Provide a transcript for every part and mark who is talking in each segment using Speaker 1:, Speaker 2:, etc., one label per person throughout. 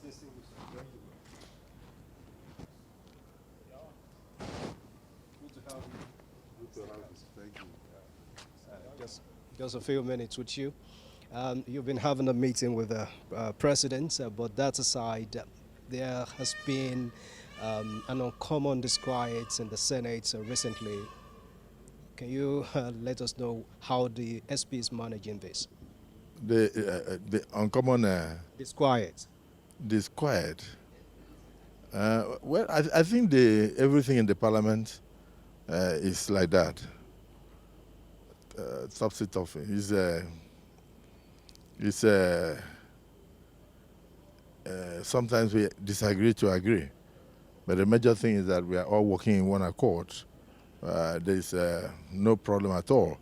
Speaker 1: Thank you.
Speaker 2: Just a few minutes with you. You've been having a meeting with the president, but that aside, there has been an uncommon disquiet in the Senate recently. Can you let us know how the SP is managing this?
Speaker 1: The uncommon
Speaker 2: Disquiet.
Speaker 1: disquiet. Well, I think everything in the parliament is like that. Subset of is sometimes we disagree to agree, but the major thing is that we are all working in one accord. There is no problem at all.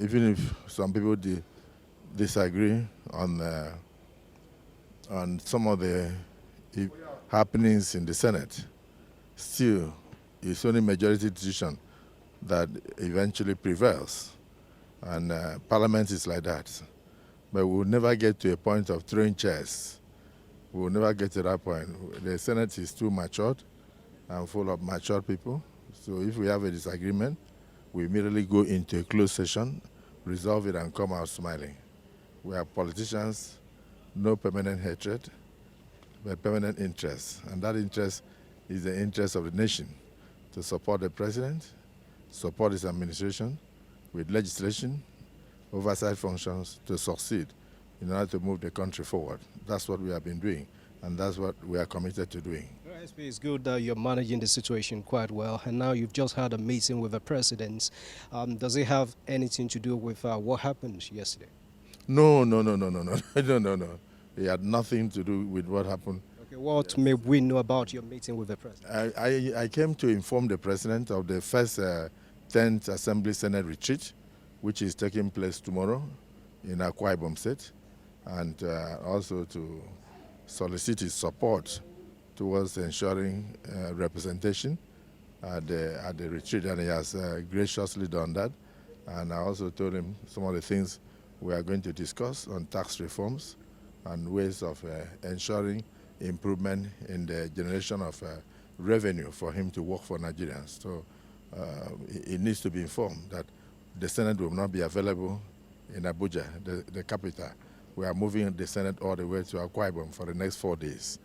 Speaker 1: Even if some people disagree on some of the happenings in the Senate, still it's only majority decision that eventually prevails. And Parliament is like that. But we'll never get to a point of throwing chairs. We'll never get to that point. The Senate is too matured and full of mature people. So if we have a disagreement, we immediately go into a closed session, resolve it, and come out smiling. We are politicians, no permanent hatred, but permanent interest. And that interest is the interest of the nation to support the president, support his administration with legislation, oversight functions to succeed in order to move the country forward. That's what we have been doing, and that's what we are committed to doing.
Speaker 2: Well, SP, it's good that you're managing the situation quite well, and now you've just had a meeting with the president. Does it have anything to do with what happened yesterday?
Speaker 1: No, no, no, no, no, no, no, no, no. It had nothing to do with what happened.
Speaker 2: Okay, what may we know about your meeting with the president?
Speaker 1: I came to inform the president of the first 10th Assembly Senate retreat, which is taking place tomorrow in Akpabio State, and also to solicit his support towards ensuring representation at the retreat, and he has graciously done that. And I also told him some of the things we are going to discuss on tax reforms and ways of ensuring improvement in the generation of revenue for him to work for Nigerians. So he needs to be informed that the Senate will not be available in Abuja, the capital. We are moving the Senate all the way to Akpabio for the next 4 days.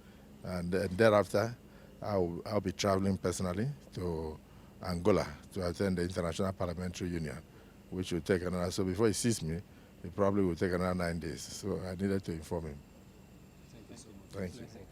Speaker 1: And thereafter, I'll be traveling personally to Angola to attend the International Parliamentary Union, which will take another, so before he sees me, it probably will take another 9 days. So I needed to inform him.
Speaker 2: Thank you so much.
Speaker 1: Thank you.
Speaker 2: Thank you.